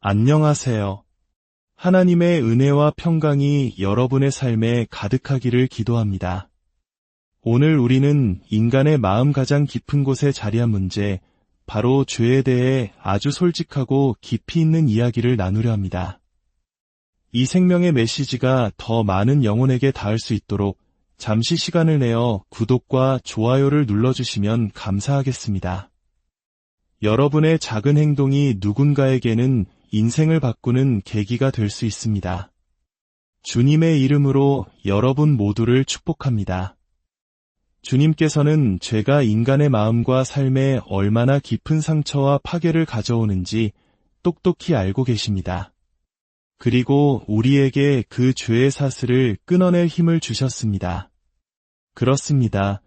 안녕하세요. 하나님의 은혜와 평강이 여러분의 삶에 가득하기를 기도합니다. 오늘 우리는 인간의 마음 가장 깊은 곳에 자리한 문제, 바로 죄에 대해 아주 솔직하고 깊이 있는 이야기를 나누려 합니다. 이 생명의 메시지가 더 많은 영혼에게 닿을 수 있도록 잠시 시간을 내어 구독과 좋아요를 눌러주시면 감사하겠습니다. 여러분의 작은 행동이 누군가에게는 인생을 바꾸는 계기가 될 수 있습니다. 주님의 이름으로 여러분 모두를 축복합니다. 주님께서는 죄가 인간의 마음과 삶에 얼마나 깊은 상처와 파괴를 가져오는지 똑똑히 알고 계십니다. 그리고 우리에게 그 죄의 사슬을 끊어낼 힘을 주셨습니다. 그렇습니다.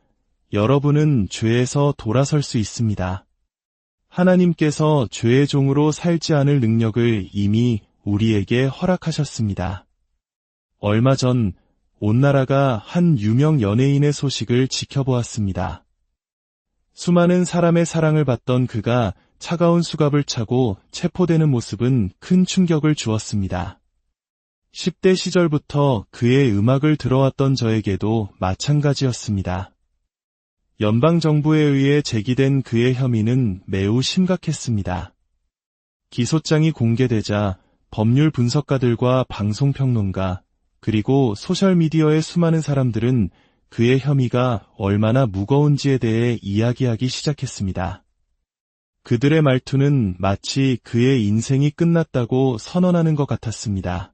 여러분은 죄에서 돌아설 수 있습니다. 하나님께서 죄의 종으로 살지 않을 능력을 이미 우리에게 허락하셨습니다. 얼마 전 온 나라가 한 유명 연예인의 소식을 지켜보았습니다. 수많은 사람의 사랑을 받던 그가 차가운 수갑을 차고 체포되는 모습은 큰 충격을 주었습니다. 10대 시절부터 그의 음악을 들어왔던 저에게도 마찬가지였습니다. 연방정부에 의해 제기된 그의 혐의는 매우 심각했습니다. 기소장이 공개되자 법률 분석가들과 방송평론가, 그리고 소셜미디어의 수많은 사람들은 그의 혐의가 얼마나 무거운지에 대해 이야기하기 시작했습니다. 그들의 말투는 마치 그의 인생이 끝났다고 선언하는 것 같았습니다.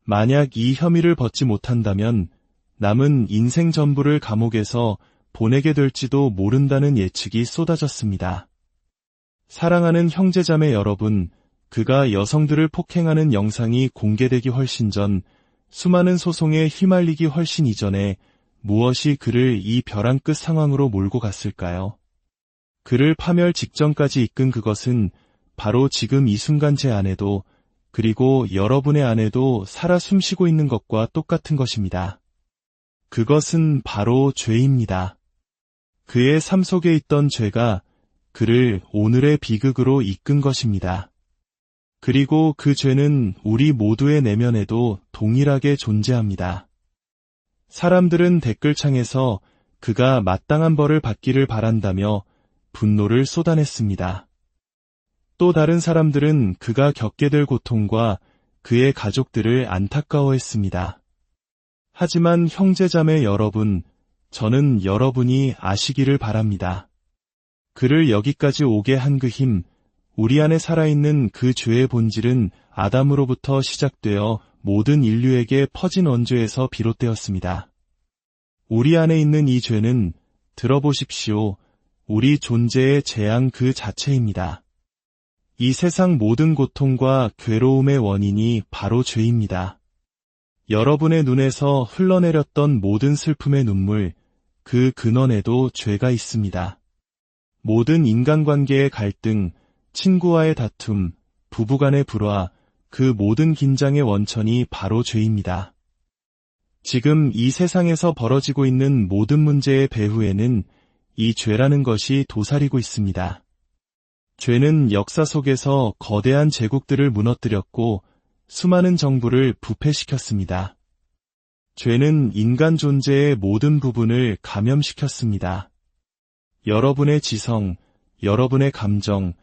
만약 이 혐의를 벗지 못한다면 남은 인생 전부를 감옥에서 보내게 될지도 모른다는 예측이 쏟아졌습니다. 사랑하는 형제자매 여러분, 그가 여성들을 폭행하는 영상이 공개되기 훨씬 전, 수많은 소송에 휘말리기 훨씬 이전에 무엇이 그를 이 벼랑 끝 상황으로 몰고 갔을까요? 그를 파멸 직전까지 이끈 그것은 바로 지금 이 순간 제 안에도, 그리고 여러분의 안에도 살아 숨쉬고 있는 것과 똑같은 것입니다. 그것은 바로 죄입니다. 그의 삶 속에 있던 죄가 그를 오늘의 비극으로 이끈 것입니다. 그리고 그 죄는 우리 모두의 내면에도 동일하게 존재합니다. 사람들은 댓글창에서 그가 마땅한 벌을 받기를 바란다며 분노를 쏟아냈습니다. 또 다른 사람들은 그가 겪게 될 고통과 그의 가족들을 안타까워했습니다. 하지만 형제자매 여러분, 저는 여러분이 아시기를 바랍니다. 그를 여기까지 오게 한 그 힘, 우리 안에 살아있는 그 죄의 본질은 아담으로부터 시작되어 모든 인류에게 퍼진 원죄에서 비롯되었습니다. 우리 안에 있는 이 죄는, 들어보십시오, 우리 존재의 재앙 그 자체입니다. 이 세상 모든 고통과 괴로움의 원인이 바로 죄입니다. 여러분의 눈에서 흘러내렸던 모든 슬픔의 눈물, 그 근원에도 죄가 있습니다. 모든 인간관계의 갈등, 친구와의 다툼, 부부간의 불화, 그 모든 긴장의 원천이 바로 죄입니다. 지금 이 세상에서 벌어지고 있는 모든 문제의 배후에는 이 죄라는 것이 도사리고 있습니다. 죄는 역사 속에서 거대한 제국들을 무너뜨렸고 수많은 정부를 부패시켰습니다. 죄는 인간 존재의 모든 부분을 감염시켰습니다. 여러분의 지성, 여러분의 감정,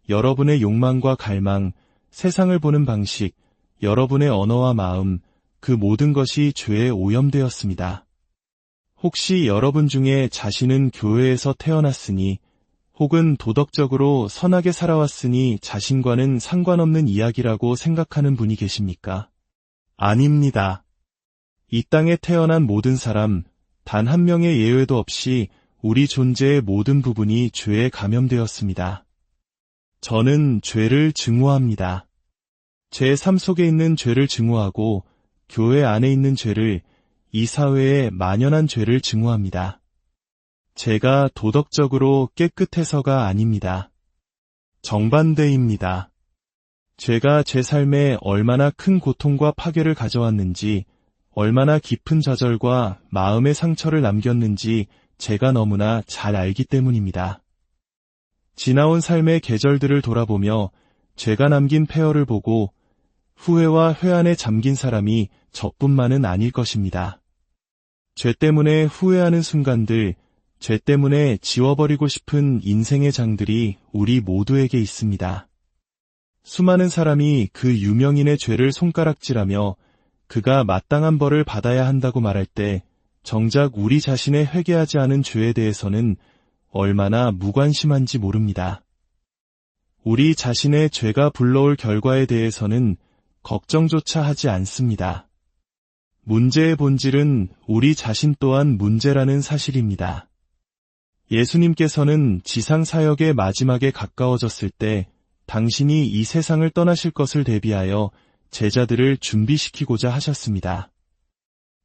여러분의 욕망과 갈망, 세상을 보는 방식, 여러분의 언어와 마음, 그 모든 것이 죄에 오염되었습니다. 혹시 여러분 중에 자신은 교회에서 태어났으니, 혹은 도덕적으로 선하게 살아왔으니 자신과는 상관없는 이야기라고 생각하는 분이 계십니까? 아닙니다. 이 땅에 태어난 모든 사람, 단 한 명의 예외도 없이 우리 존재의 모든 부분이 죄에 감염되었습니다. 저는 죄를 증오합니다. 제 삶 속에 있는 죄를 증오하고 교회 안에 있는 죄를, 이 사회의 만연한 죄를 증오합니다. 제가 도덕적으로 깨끗해서가 아닙니다. 정반대입니다. 죄가 제 삶에 얼마나 큰 고통과 파괴를 가져왔는지, 얼마나 깊은 좌절과 마음의 상처를 남겼는지 제가 너무나 잘 알기 때문입니다. 지나온 삶의 계절들을 돌아보며 죄가 남긴 폐허를 보고 후회와 회한에 잠긴 사람이 저뿐만은 아닐 것입니다. 죄 때문에 후회하는 순간들, 죄 때문에 지워버리고 싶은 인생의 장들이 우리 모두에게 있습니다. 수많은 사람이 그 유명인의 죄를 손가락질하며 그가 마땅한 벌을 받아야 한다고 말할 때 정작 우리 자신의 회개하지 않은 죄에 대해서는 얼마나 무관심한지 모릅니다. 우리 자신의 죄가 불러올 결과에 대해서는 걱정조차 하지 않습니다. 문제의 본질은 우리 자신 또한 문제라는 사실입니다. 예수님께서는 지상 사역의 마지막에 가까워졌을 때 당신이 이 세상을 떠나실 것을 대비하여 제자들을 준비시키고자 하셨습니다.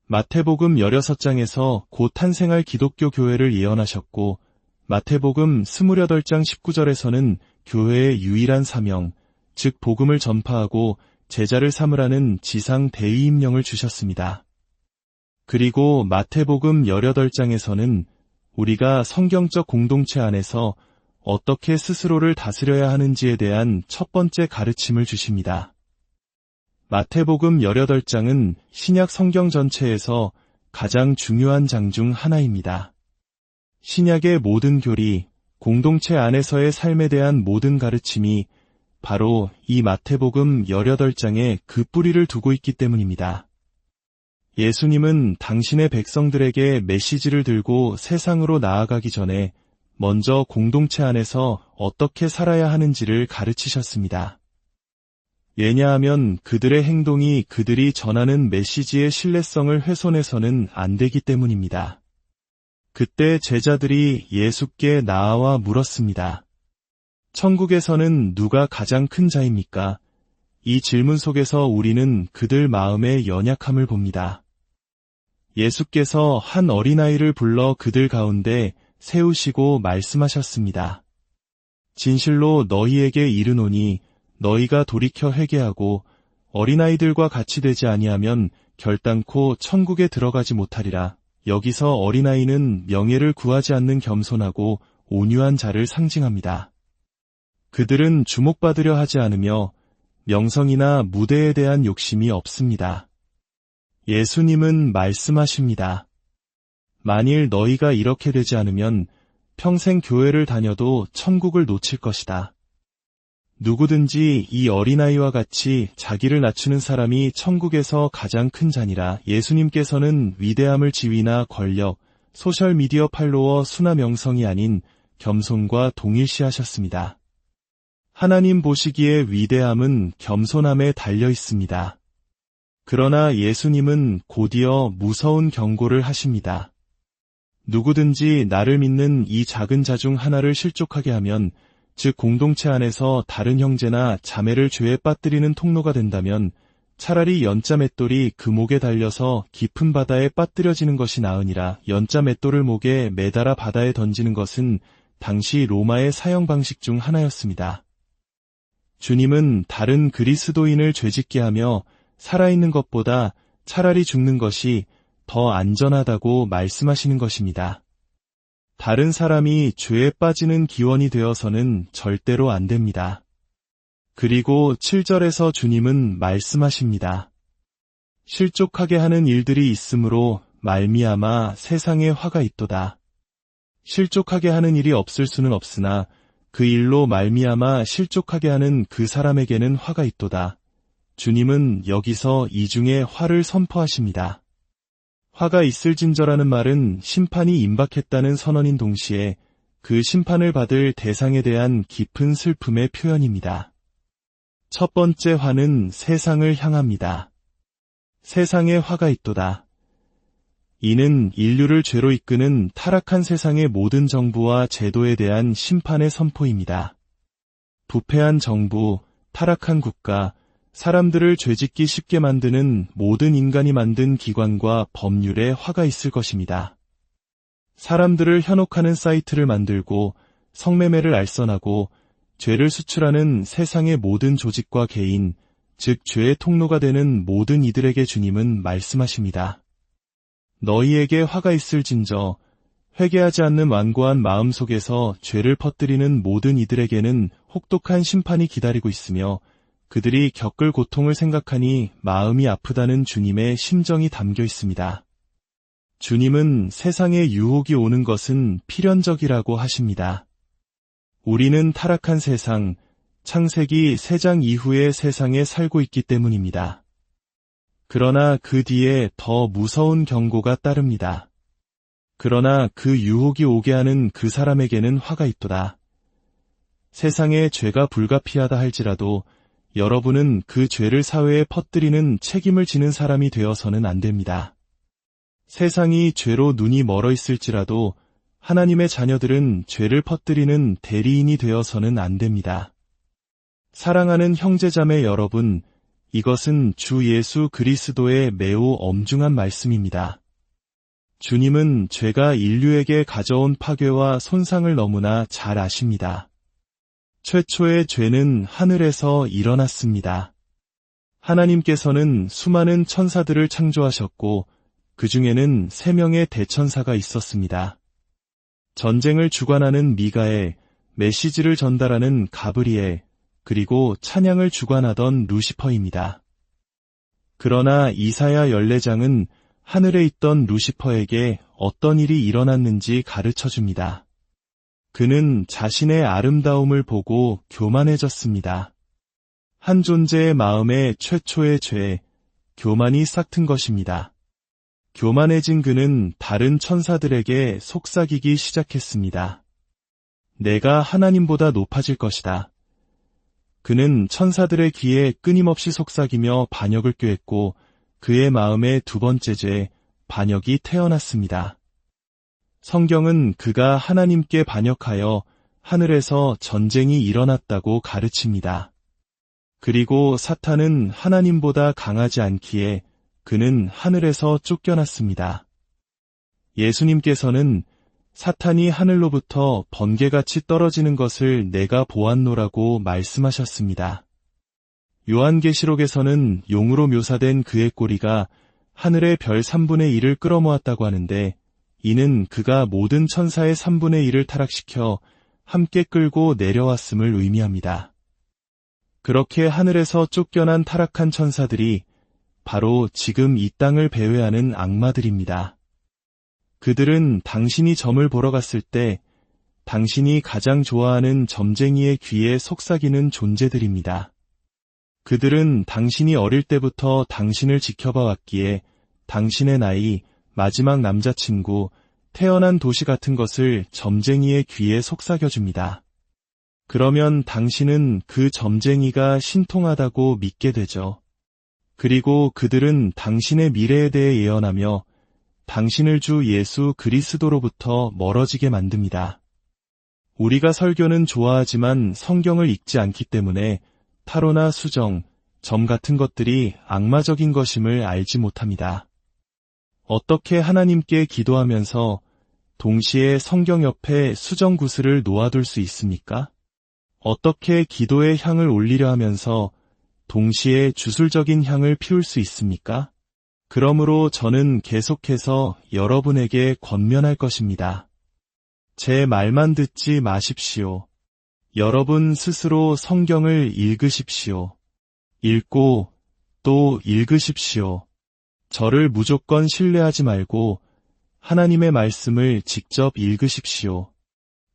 마태복음 16장에서 곧 탄생할 기독교 교회를 예언하셨고 마태복음 28장 19절에서는 교회의 유일한 사명, 즉 복음을 전파하고 제자를 삼으라는 지상 대위임령을 주셨습니다. 그리고 마태복음 18장에서는 우리가 성경적 공동체 안에서 어떻게 스스로를 다스려야 하는지에 대한 첫 번째 가르침을 주십니다. 마태복음 18장은 신약 성경 전체에서 가장 중요한 장 중 하나입니다. 신약의 모든 교리, 공동체 안에서의 삶에 대한 모든 가르침이 바로 이 마태복음 18장에 그 뿌리를 두고 있기 때문입니다. 예수님은 당신의 백성들에게 메시지를 들고 세상으로 나아가기 전에 먼저 공동체 안에서 어떻게 살아야 하는지를 가르치셨습니다. 왜냐하면 그들의 행동이 그들이 전하는 메시지의 신뢰성을 훼손해서는 안 되기 때문입니다. 그때 제자들이 예수께 나아와 물었습니다. 천국에서는 누가 가장 큰 자입니까? 이 질문 속에서 우리는 그들 마음의 연약함을 봅니다. 예수께서 한 어린아이를 불러 그들 가운데 세우시고 말씀하셨습니다. 진실로 너희에게 이르노니 너희가 돌이켜 회개하고 어린아이들과 같이 되지 아니하면 결단코 천국에 들어가지 못하리라. 여기서 어린아이는 명예를 구하지 않는 겸손하고 온유한 자를 상징합니다. 그들은 주목받으려 하지 않으며 명성이나 무대에 대한 욕심이 없습니다. 예수님은 말씀하십니다. 만일 너희가 이렇게 되지 않으면 평생 교회를 다녀도 천국을 놓칠 것이다. 누구든지 이 어린아이와 같이 자기를 낮추는 사람이 천국에서 가장 큰 자니라. 예수님께서는 위대함을 지위나 권력, 소셜미디어 팔로워 수나 명성이 아닌 겸손과 동일시하셨습니다. 하나님 보시기에 위대함은 겸손함에 달려 있습니다. 그러나 예수님은 곧이어 무서운 경고를 하십니다. 누구든지 나를 믿는 이 작은 자 중 하나를 실족하게 하면, 즉 공동체 안에서 다른 형제나 자매를 죄에 빠뜨리는 통로가 된다면 차라리 연자 맷돌이 그 목에 달려서 깊은 바다에 빠뜨려지는 것이 나으니라. 연자 맷돌을 목에 매달아 바다에 던지는 것은 당시 로마의 사형 방식 중 하나였습니다. 주님은 다른 그리스도인을 죄짓게 하며 살아있는 것보다 차라리 죽는 것이 더 안전하다고 말씀하시는 것입니다. 다른 사람이 죄에 빠지는 기원이 되어서는 절대로 안 됩니다. 그리고 7절에서 주님은 말씀하십니다. 실족하게 하는 일들이 있으므로 말미암아 세상에 화가 있도다. 실족하게 하는 일이 없을 수는 없으나 그 일로 말미암아 실족하게 하는 그 사람에게는 화가 있도다. 주님은 여기서 이중에 화를 선포하십니다. 화가 있을진저라는 말은 심판이 임박했다는 선언인 동시에 그 심판을 받을 대상에 대한 깊은 슬픔의 표현입니다. 첫 번째 화는 세상을 향합니다. 세상에 화가 있도다. 이는 인류를 죄로 이끄는 타락한 세상의 모든 정부와 제도에 대한 심판의 선포입니다. 부패한 정부, 타락한 국가, 사람들을 죄짓기 쉽게 만드는 모든 인간이 만든 기관과 법률에 화가 있을 것입니다. 사람들을 현혹하는 사이트를 만들고 성매매를 알선하고 죄를 수출하는 세상의 모든 조직과 개인, 즉 죄의 통로가 되는 모든 이들에게 주님은 말씀하십니다. 너희에게 화가 있을진저 회개하지 않는 완고한 마음 속에서 죄를 퍼뜨리는 모든 이들에게는 혹독한 심판이 기다리고 있으며 그들이 겪을 고통을 생각하니 마음이 아프다는 주님의 심정이 담겨 있습니다. 주님은 세상에 유혹이 오는 것은 필연적이라고 하십니다. 우리는 타락한 세상, 창세기 3장 이후의 세상에 살고 있기 때문입니다. 그러나 그 뒤에 더 무서운 경고가 따릅니다. 그러나 그 유혹이 오게 하는 그 사람에게는 화가 있도다. 세상에 죄가 불가피하다 할지라도 여러분은 그 죄를 사회에 퍼뜨리는 책임을 지는 사람이 되어서는 안 됩니다. 세상이 죄로 눈이 멀어 있을지라도 하나님의 자녀들은 죄를 퍼뜨리는 대리인이 되어서는 안 됩니다. 사랑하는 형제자매 여러분, 이것은 주 예수 그리스도의 매우 엄중한 말씀입니다. 주님은 죄가 인류에게 가져온 파괴와 손상을 너무나 잘 아십니다. 최초의 죄는 하늘에서 일어났습니다. 하나님께서는 수많은 천사들을 창조하셨고 그 중에는 3명의 대천사가 있었습니다. 전쟁을 주관하는 미가엘, 메시지를 전달하는 가브리엘, 그리고 찬양을 주관하던 루시퍼입니다. 그러나 이사야 14장은 하늘에 있던 루시퍼에게 어떤 일이 일어났는지 가르쳐줍니다. 그는 자신의 아름다움을 보고 교만해졌습니다. 한 존재의 마음에 최초의 죄, 교만이 싹튼 것입니다. 교만해진 그는 다른 천사들에게 속삭이기 시작했습니다. 내가 하나님보다 높아질 것이다. 그는 천사들의 귀에 끊임없이 속삭이며 반역을 꾀했고 그의 마음에 2번째 죄, 반역이 태어났습니다. 성경은 그가 하나님께 반역하여 하늘에서 전쟁이 일어났다고 가르칩니다. 그리고 사탄은 하나님보다 강하지 않기에 그는 하늘에서 쫓겨났습니다. 예수님께서는 사탄이 하늘로부터 번개같이 떨어지는 것을 내가 보았노라고 말씀하셨습니다. 요한계시록에서는 용으로 묘사된 그의 꼬리가 하늘의 별 3분의 1을 끌어모았다고 하는데 이는 그가 모든 천사의 3분의 1을 타락시켜 함께 끌고 내려왔음을 의미합니다. 그렇게 하늘에서 쫓겨난 타락한 천사들이 바로 지금 이 땅을 배회하는 악마들입니다. 그들은 당신이 점을 보러 갔을 때 당신이 가장 좋아하는 점쟁이의 귀에 속삭이는 존재들입니다. 그들은 당신이 어릴 때부터 당신을 지켜봐 왔기에 당신의 나이, 마지막 남자친구, 태어난 도시 같은 것을 점쟁이의 귀에 속삭여줍니다. 그러면 당신은 그 점쟁이가 신통하다고 믿게 되죠. 그리고 그들은 당신의 미래에 대해 예언하며 당신을 주 예수 그리스도로부터 멀어지게 만듭니다. 우리가 설교는 좋아하지만 성경을 읽지 않기 때문에 타로나 수정, 점 같은 것들이 악마적인 것임을 알지 못합니다. 어떻게 하나님께 기도하면서 동시에 성경 옆에 수정 구슬을 놓아둘 수 있습니까? 어떻게 기도의 향을 올리려 하면서 동시에 주술적인 향을 피울 수 있습니까? 그러므로 저는 계속해서 여러분에게 권면할 것입니다. 제 말만 듣지 마십시오. 여러분 스스로 성경을 읽으십시오. 읽고 또 읽으십시오. 저를 무조건 신뢰하지 말고 하나님의 말씀을 직접 읽으십시오.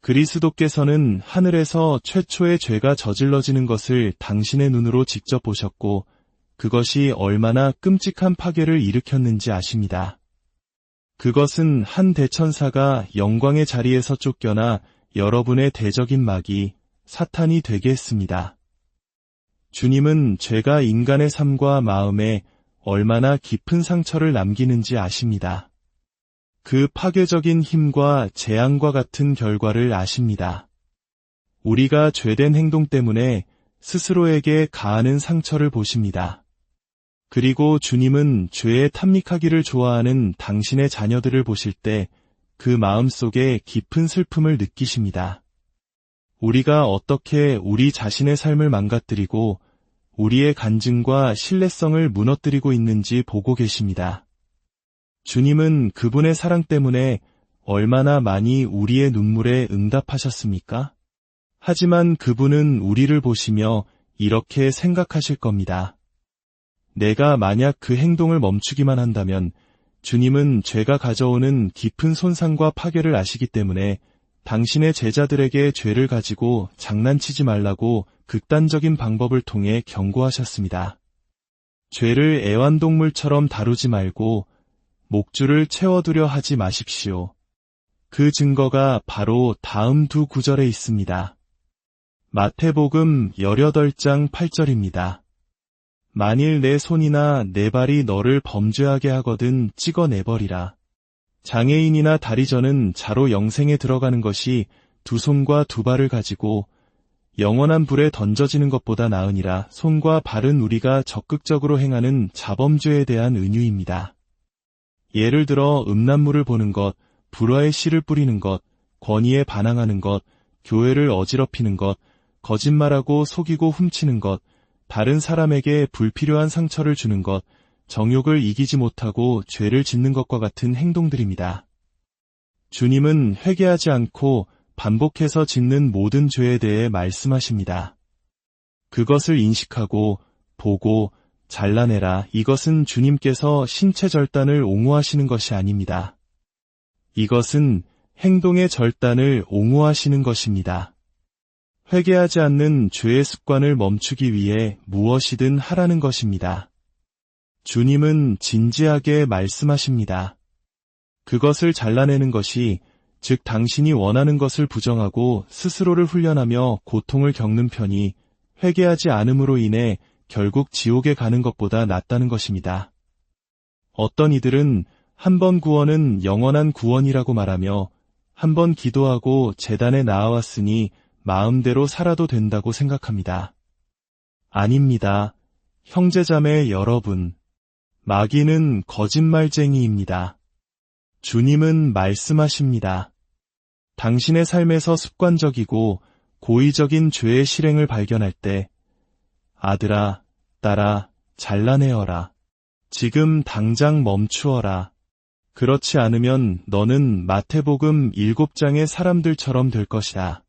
그리스도께서는 하늘에서 최초의 죄가 저질러지는 것을 당신의 눈으로 직접 보셨고 그것이 얼마나 끔찍한 파괴를 일으켰는지 아십니다. 그것은 한 대천사가 영광의 자리에서 쫓겨나 여러분의 대적인 마귀, 사탄이 되게 했습니다. 주님은 죄가 인간의 삶과 마음에 얼마나 깊은 상처를 남기는지 아십니다. 그 파괴적인 힘과 재앙과 같은 결과를 아십니다. 우리가 죄된 행동 때문에 스스로에게 가하는 상처를 보십니다. 그리고 주님은 죄에 탐닉하기를 좋아하는 당신의 자녀들을 보실 때 그 마음속에 깊은 슬픔을 느끼십니다. 우리가 어떻게 우리 자신의 삶을 망가뜨리고 우리의 간증과 신뢰성을 무너뜨리고 있는지 보고 계십니다. 주님은 그분의 사랑 때문에 얼마나 많이 우리의 눈물에 응답하셨습니까? 하지만 그분은 우리를 보시며 이렇게 생각하실 겁니다. 내가 만약 그 행동을 멈추기만 한다면 주님은 죄가 가져오는 깊은 손상과 파괴를 아시기 때문에 당신의 제자들에게 죄를 가지고 장난치지 말라고 극단적인 방법을 통해 경고하셨습니다. 죄를 애완동물처럼 다루지 말고 목줄을 채워두려 하지 마십시오. 그 증거가 바로 다음 두 구절에 있습니다. 마태복음 18장 8절입니다. 만일 내 손이나 내 발이 너를 범죄하게 하거든 찍어내버리라. 장애인이나 다리저는 자로 영생에 들어가는 것이 두 손과 두 발을 가지고 영원한 불에 던져지는 것보다 나으니라. 손과 발은 우리가 적극적으로 행하는 자범죄에 대한 은유입니다. 예를 들어 음란물을 보는 것, 불화의 씨를 뿌리는 것, 권위에 반항하는 것, 교회를 어지럽히는 것, 거짓말하고 속이고 훔치는 것, 다른 사람에게 불필요한 상처를 주는 것, 정욕을 이기지 못하고 죄를 짓는 것과 같은 행동들입니다. 주님은 회개하지 않고 반복해서 짓는 모든 죄에 대해 말씀하십니다. 그것을 인식하고 보고 잘라내라. 이것은 주님께서 신체 절단을 옹호하시는 것이 아닙니다. 이것은 행동의 절단을 옹호하시는 것입니다. 회개하지 않는 죄의 습관을 멈추기 위해 무엇이든 하라는 것입니다. 주님은 진지하게 말씀하십니다. 그것을 잘라내는 것이, 즉 당신이 원하는 것을 부정하고 스스로를 훈련하며 고통을 겪는 편이 회개하지 않음으로 인해 결국 지옥에 가는 것보다 낫다는 것입니다. 어떤 이들은 한 번 구원은 영원한 구원이라고 말하며 한 번 기도하고 제단에 나아왔으니 마음대로 살아도 된다고 생각합니다. 아닙니다. 형제자매 여러분, 마귀는 거짓말쟁이입니다. 주님은 말씀하십니다. 당신의 삶에서 습관적이고 고의적인 죄의 실행을 발견할 때 아들아, 딸아, 잘라내어라. 지금 당장 멈추어라. 그렇지 않으면 너는 마태복음 7장의 사람들처럼 될 것이다.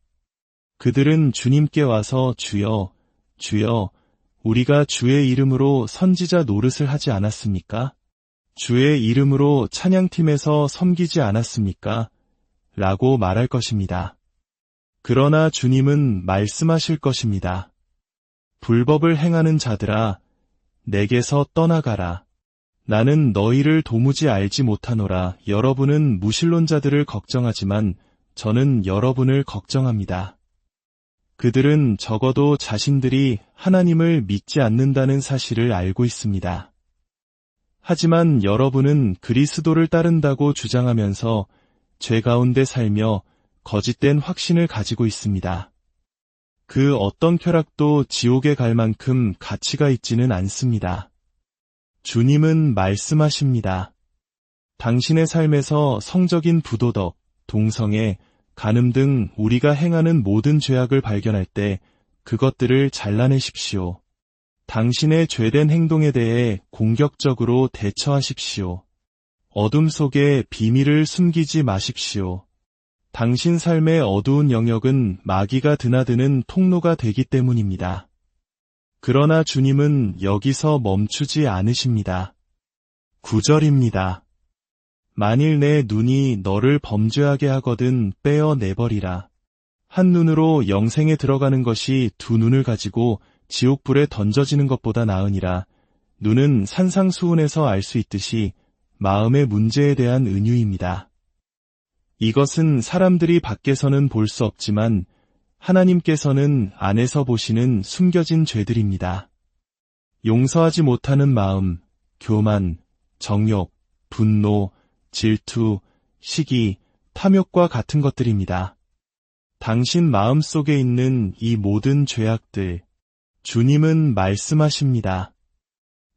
그들은 주님께 와서 주여, 주여, 우리가 주의 이름으로 선지자 노릇을 하지 않았습니까? 주의 이름으로 찬양팀에서 섬기지 않았습니까? 라고 말할 것입니다. 그러나 주님은 말씀하실 것입니다. 불법을 행하는 자들아, 내게서 떠나가라. 나는 너희를 도무지 알지 못하노라. 여러분은 무신론자들을 걱정하지만 저는 여러분을 걱정합니다. 그들은 적어도 자신들이 하나님을 믿지 않는다는 사실을 알고 있습니다. 하지만 여러분은 그리스도를 따른다고 주장하면서 죄 가운데 살며 거짓된 확신을 가지고 있습니다. 그 어떤 쾌락도 지옥에 갈 만큼 가치가 있지는 않습니다. 주님은 말씀하십니다. 당신의 삶에서 성적인 부도덕, 동성애, 간음 등 우리가 행하는 모든 죄악을 발견할 때 그것들을 잘라내십시오. 당신의 죄된 행동에 대해 공격적으로 대처하십시오. 어둠 속에 비밀을 숨기지 마십시오. 당신 삶의 어두운 영역은 마귀가 드나드는 통로가 되기 때문입니다. 그러나 주님은 여기서 멈추지 않으십니다. 9절입니다. 만일 내 눈이 너를 범죄하게 하거든 빼어내버리라. 한 눈으로 영생에 들어가는 것이 두 눈을 가지고 지옥불에 던져지는 것보다 나으니라. 눈은 산상수훈에서 알 수 있듯이 마음의 문제에 대한 은유입니다. 이것은 사람들이 밖에서는 볼 수 없지만 하나님께서는 안에서 보시는 숨겨진 죄들입니다. 용서하지 못하는 마음, 교만, 정욕, 분노, 질투, 시기, 탐욕과 같은 것들입니다. 당신 마음 속에 있는 이 모든 죄악들, 주님은 말씀하십니다.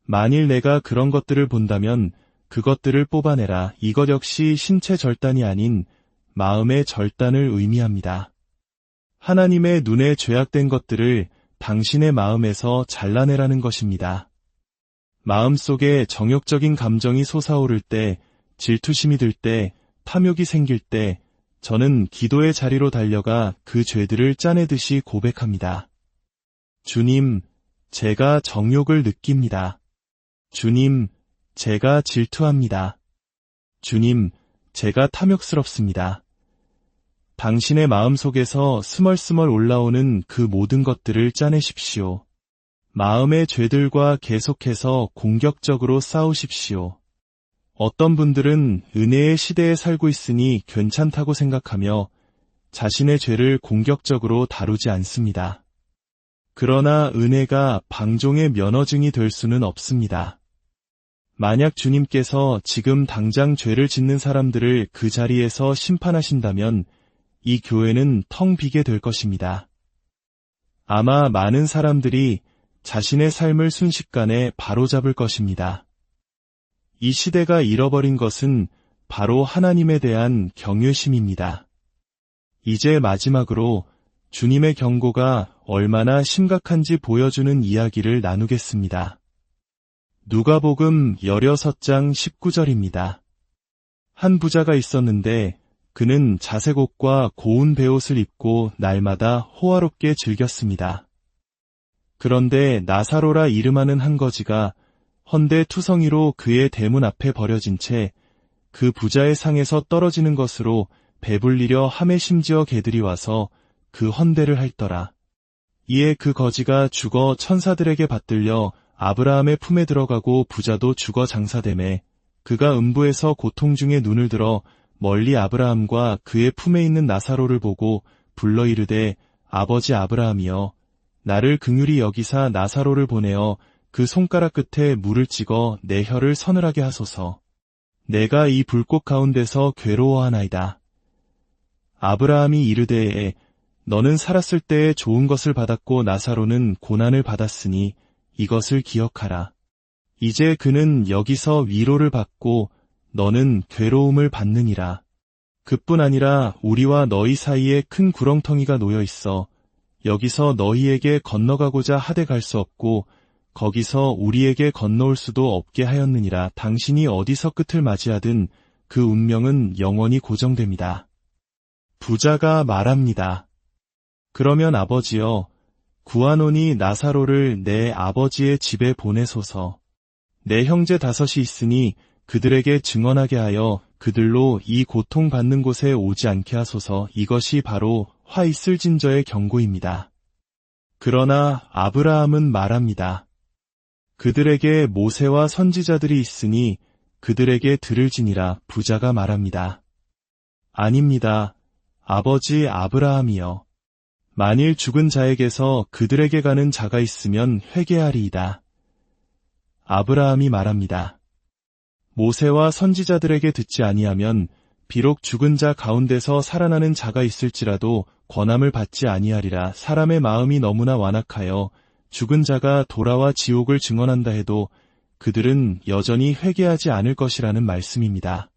만일 내가 그런 것들을 본다면 그것들을 뽑아내라. 이것 역시 신체 절단이 아닌 마음의 절단을 의미합니다. 하나님의 눈에 죄악된 것들을 당신의 마음에서 잘라내라는 것입니다. 마음속에 정욕적인 감정이 솟아오를 때, 질투심이 들 때, 탐욕이 생길 때, 저는 기도의 자리로 달려가 그 죄들을 짜내듯이 고백합니다. 주님, 제가 정욕을 느낍니다. 주님, 제가 질투합니다. 주님, 제가 탐욕스럽습니다. 당신의 마음속에서 스멀스멀 올라오는 그 모든 것들을 짜내십시오. 마음의 죄들과 계속해서 공격적으로 싸우십시오. 어떤 분들은 은혜의 시대에 살고 있으니 괜찮다고 생각하며 자신의 죄를 공격적으로 다루지 않습니다. 그러나 은혜가 방종의 면허증이 될 수는 없습니다. 만약 주님께서 지금 당장 죄를 짓는 사람들을 그 자리에서 심판하신다면 이 교회는 텅 비게 될 것입니다. 아마 많은 사람들이 자신의 삶을 순식간에 바로잡을 것입니다. 이 시대가 잃어버린 것은 바로 하나님에 대한 경외심입니다. 이제 마지막으로 주님의 경고가 얼마나 심각한지 보여주는 이야기를 나누겠습니다. 누가복음 16장 19절입니다. 한 부자가 있었는데 그는 자색 옷과 고운 베옷을 입고 날마다 호화롭게 즐겼습니다. 그런데 나사로라 이름하는 한 거지가 헌데 투성이로 그의 대문 앞에 버려진 채 그 부자의 상에서 떨어지는 것으로 배불리려 함에 심지어 개들이 와서 그 헌데를 핥더라. 이에 그 거지가 죽어 천사들에게 받들려 아브라함의 품에 들어가고 부자도 죽어 장사되매 그가 음부에서 고통 중에 눈을 들어 멀리 아브라함과 그의 품에 있는 나사로를 보고 불러 이르되 아버지 아브라함이여 나를 긍휼히 여기사 나사로를 보내어 그 손가락 끝에 물을 찍어 내 혀를 서늘하게 하소서. 내가 이 불꽃 가운데서 괴로워하나이다. 아브라함이 이르되 너는 살았을 때에 좋은 것을 받았고 나사로는 고난을 받았으니 이것을 기억하라. 이제 그는 여기서 위로를 받고 너는 괴로움을 받느니라. 그뿐 아니라 우리와 너희 사이에 큰 구렁텅이가 놓여 있어 여기서 너희에게 건너가고자 하되 갈 수 없고 거기서 우리에게 건너올 수도 없게 하였느니라. 당신이 어디서 끝을 맞이하든 그 운명은 영원히 고정됩니다. 부자가 말합니다. 그러면 아버지여, 구하노니 나사로를 내 아버지의 집에 보내소서. 내 형제 5이 있으니 그들에게 증언하게 하여 그들로 이 고통받는 곳에 오지 않게 하소서. 이것이 바로 화 있을 진저의 경고입니다. 그러나 아브라함은 말합니다. 그들에게 모세와 선지자들이 있으니 그들에게 들을지니라. 부자가 말합니다. 아닙니다. 아버지 아브라함이여. 만일 죽은 자에게서 그들에게 가는 자가 있으면 회개하리이다. 아브라함이 말합니다. 모세와 선지자들에게 듣지 아니하면 비록 죽은 자 가운데서 살아나는 자가 있을지라도 권함을 받지 아니하리라. 사람의 마음이 너무나 완악하여 죽은 자가 돌아와 지옥을 증언한다 해도 그들은 여전히 회개하지 않을 것이라는 말씀입니다.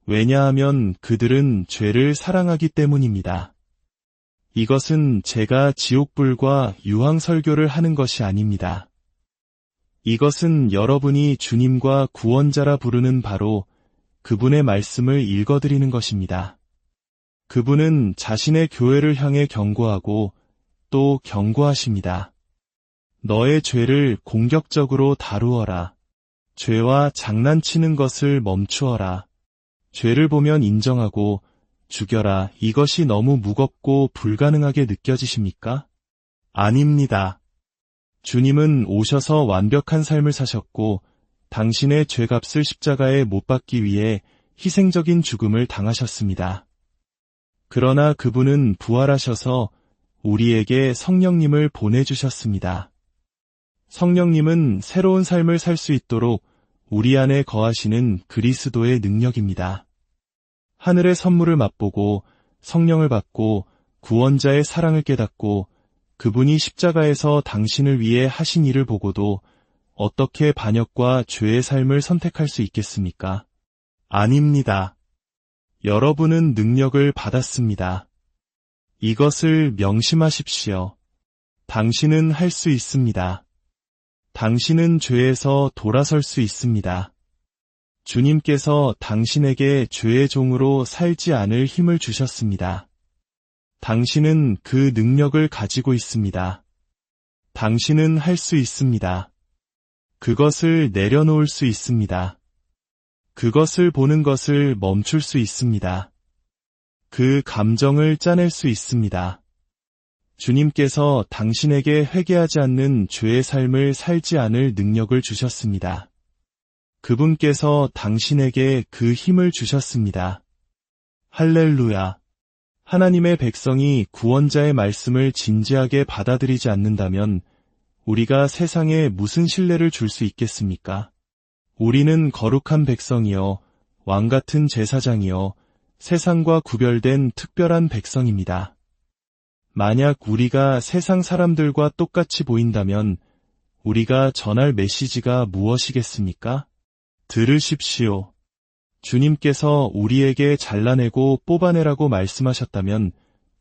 왜냐하면 그들은 죄를 사랑하기 때문입니다. 이것은 제가 지옥불과 유황설교를 하는 것이 아닙니다. 이것은 여러분이 주님과 구원자라 부르는 바로 그분의 말씀을 읽어드리는 것입니다. 그분은 자신의 교회를 향해 경고하고 또 경고하십니다. 너의 죄를 공격적으로 다루어라. 죄와 장난치는 것을 멈추어라. 죄를 보면 인정하고 죽여라. 이것이 너무 무겁고 불가능하게 느껴지십니까? 아닙니다. 주님은 오셔서 완벽한 삶을 사셨고 당신의 죄값을 십자가에 못 박기 위해 희생적인 죽음을 당하셨습니다. 그러나 그분은 부활하셔서 우리에게 성령님을 보내주셨습니다. 성령님은 새로운 삶을 살 수 있도록 우리 안에 거하시는 그리스도의 능력입니다. 하늘의 선물을 맛보고 성령을 받고 구원자의 사랑을 깨닫고 그분이 십자가에서 당신을 위해 하신 일을 보고도 어떻게 반역과 죄의 삶을 선택할 수 있겠습니까? 아닙니다. 여러분은 능력을 받았습니다. 이것을 명심하십시오. 당신은 할 수 있습니다. 당신은 죄에서 돌아설 수 있습니다. 주님께서 당신에게 죄의 종으로 살지 않을 힘을 주셨습니다. 당신은 그 능력을 가지고 있습니다. 당신은 할 수 있습니다. 그것을 내려놓을 수 있습니다. 그것을 보는 것을 멈출 수 있습니다. 그 감정을 짜낼 수 있습니다. 주님께서 당신에게 회개하지 않는 죄의 삶을 살지 않을 능력을 주셨습니다. 그분께서 당신에게 그 힘을 주셨습니다. 할렐루야. 하나님의 백성이 구원자의 말씀을 진지하게 받아들이지 않는다면 우리가 세상에 무슨 신뢰를 줄 수 있겠습니까? 우리는 거룩한 백성이요, 왕같은 제사장이요, 세상과 구별된 특별한 백성입니다. 만약 우리가 세상 사람들과 똑같이 보인다면 우리가 전할 메시지가 무엇이겠습니까? 들으십시오. 주님께서 우리에게 잘라내고 뽑아내라고 말씀하셨다면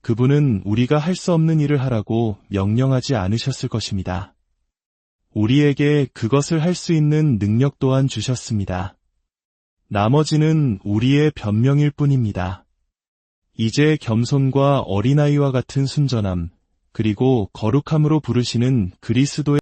그분은 우리가 할 수 없는 일을 하라고 명령하지 않으셨을 것입니다. 우리에게 그것을 할 수 있는 능력 또한 주셨습니다. 나머지는 우리의 변명일 뿐입니다. 이제 겸손과 어린아이와 같은 순전함, 그리고 거룩함으로 부르시는 그리스도의